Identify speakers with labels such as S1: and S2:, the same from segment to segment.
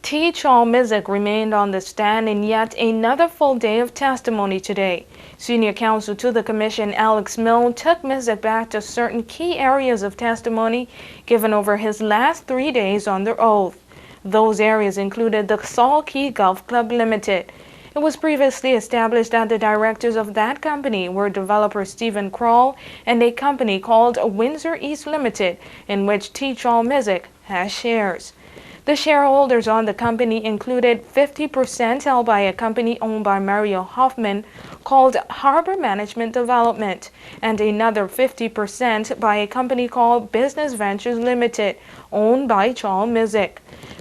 S1: Chal Missick remained on the stand in yet another full day of testimony today. Senior counsel to the Commission, Alex Milne, took Missick back to certain key areas of testimony given over his last 3 days under oath. Those areas included the Salt Key Golf Club Limited. It was previously established that the directors of that company were developer Stephen Kroll and a company called Windsor East Limited, in which Chal Missick has shares. The shareholders on the company included 50% held by a company owned by Mario Hoffman called Harbor Management Development, and another 50% by a company called Business Ventures Limited, owned by Chal Missick.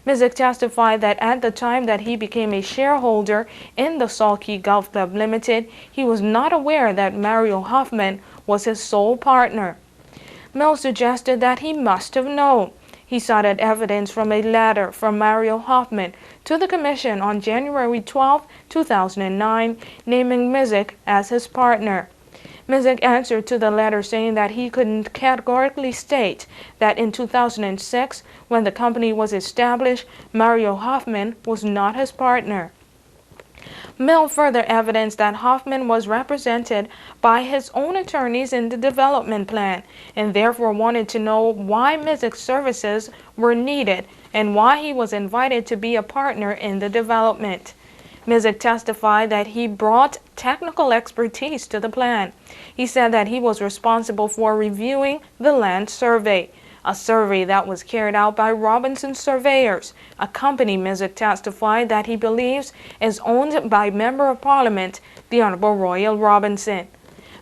S1: Missick testified that at the time that he became a shareholder in the Salt Key Golf Club Limited, he was not aware that Mario Hoffman was his sole partner. Milne suggested that he must have known. He cited evidence from a letter from Mario Hoffman to the Commission on January 12, 2009, naming Missick as his partner. Missick answered to the letter saying that he couldn't categorically state that in 2006, when the company was established, Mario Hoffman was not his partner. Milne further evidenced that Hoffman was represented by his own attorneys in the development plan and therefore wanted to know why Missick's services were needed and why he was invited to be a partner in the development. Missick testified that he brought technical expertise to the plan. He said that he was responsible for reviewing the land survey, a survey that was carried out by Robinson Surveyors, a company Missick testified that he believes is owned by Member of Parliament, the Honorable Royal Robinson.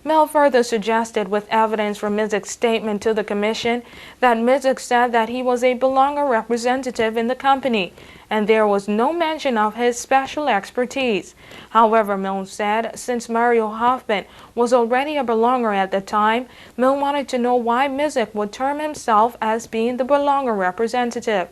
S1: Milne further suggested, with evidence from Missick's statement to the Commission, that Missick said that he was a belonger representative in the company, and there was no mention of his special expertise. However, Milne said, since Mario Hoffman was already a belonger at the time, Milne wanted to know why Missick would term himself as being the belonger representative.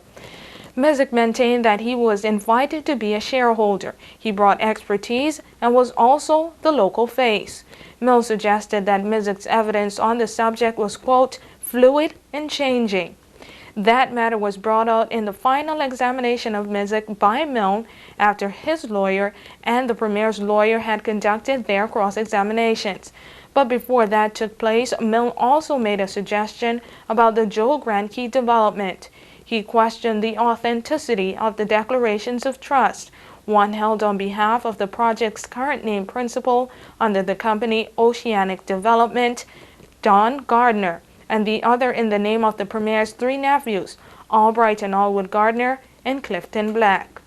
S1: Missick maintained that he was invited to be a shareholder. He brought expertise and was also the local face. Milne suggested that Missick's evidence on the subject was, quote, fluid and changing. That matter was brought out in the final examination of Missick by Milne after his lawyer and the Premier's lawyer had conducted their cross-examinations. But before that took place, Milne also made a suggestion about the Joe Grand Key development. He questioned the authenticity of the declarations of trust, one held on behalf of the project's current name principal under the company Oceanic Development, Don Gardner, and the other in the name of the Premier's 3 nephews, Albright and Allwood Gardner and Clifton Black.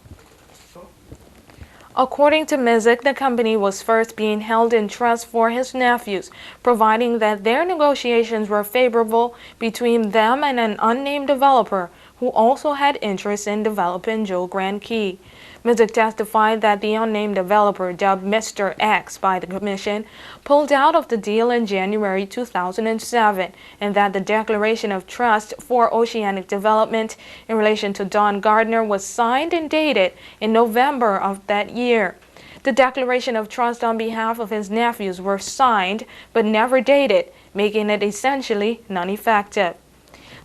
S1: According to Missick, the company was first being held in trust for his nephews, providing that their negotiations were favorable between them and an unnamed developer who also had interest in developing Joe Grand Key. Missick testified that the unnamed developer, dubbed Mr. X by the Commission, pulled out of the deal in January 2007, and that the declaration of trust for Oceanic Development in relation to Don Gardner was signed and dated in November of that year. The declaration of trust on behalf of his nephews were signed but never dated, making it essentially non-effective.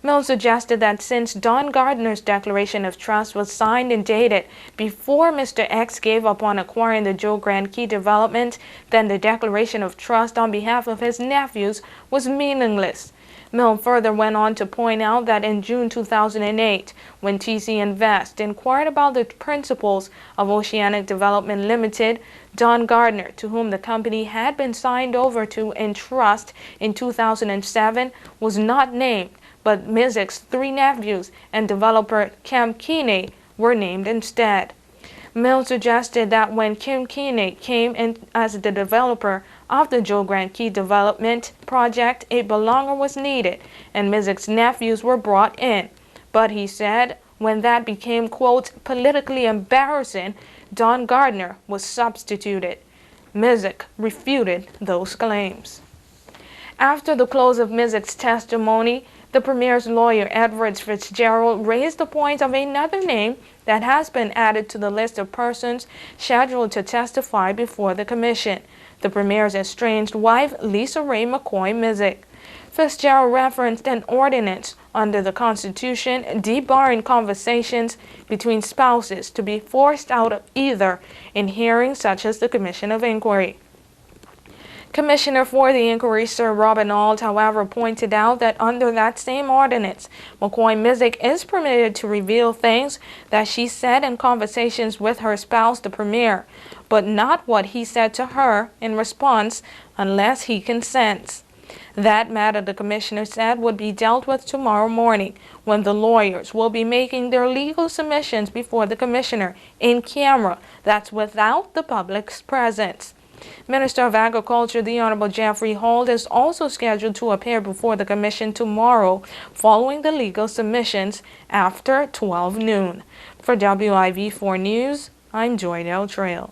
S1: Milne suggested that since Don Gardner's declaration of trust was signed and dated before Mr. X gave up on acquiring the Joe Grand Key development, then the declaration of trust on behalf of his nephews was meaningless. Milne further went on to point out that in June 2008, when TC Invest inquired about the principals of Oceanic Development Limited, Don Gardner, to whom the company had been signed over to in trust in 2007, was not named, but Missick's 3 nephews and developer Kim Keeney were named instead. Milne suggested that when Kim Keeney came in as the developer of the Joe Grand Key development project, a belonger was needed, and Missick's nephews were brought in. But he said, when that became, quote, politically embarrassing, Don Gardner was substituted. Missick refuted those claims. After the close of Missick's testimony, the Premier's lawyer, Edward Fitzgerald, raised the point of another name that has been added to the list of persons scheduled to testify before the Commission, the Premier's estranged wife, Lisa Ray McCoy Missick. Fitzgerald referenced an ordinance under the Constitution debarring conversations between spouses to be forced out of either in hearings such as the Commission of Inquiry. Commissioner for the inquiry, Sir Robin Auld, however, pointed out that under that same ordinance, McCoy-Missick is permitted to reveal things that she said in conversations with her spouse, the Premier, but not what he said to her in response unless he consents. That matter, the commissioner said, would be dealt with tomorrow morning when the lawyers will be making their legal submissions before the commissioner in camera. That's without the public's presence. Minister of Agriculture, the Honorable Jeffrey Holt, is also scheduled to appear before the commission tomorrow following the legal submissions after 12 noon. For WIV4 News, I'm Joy Del Trail.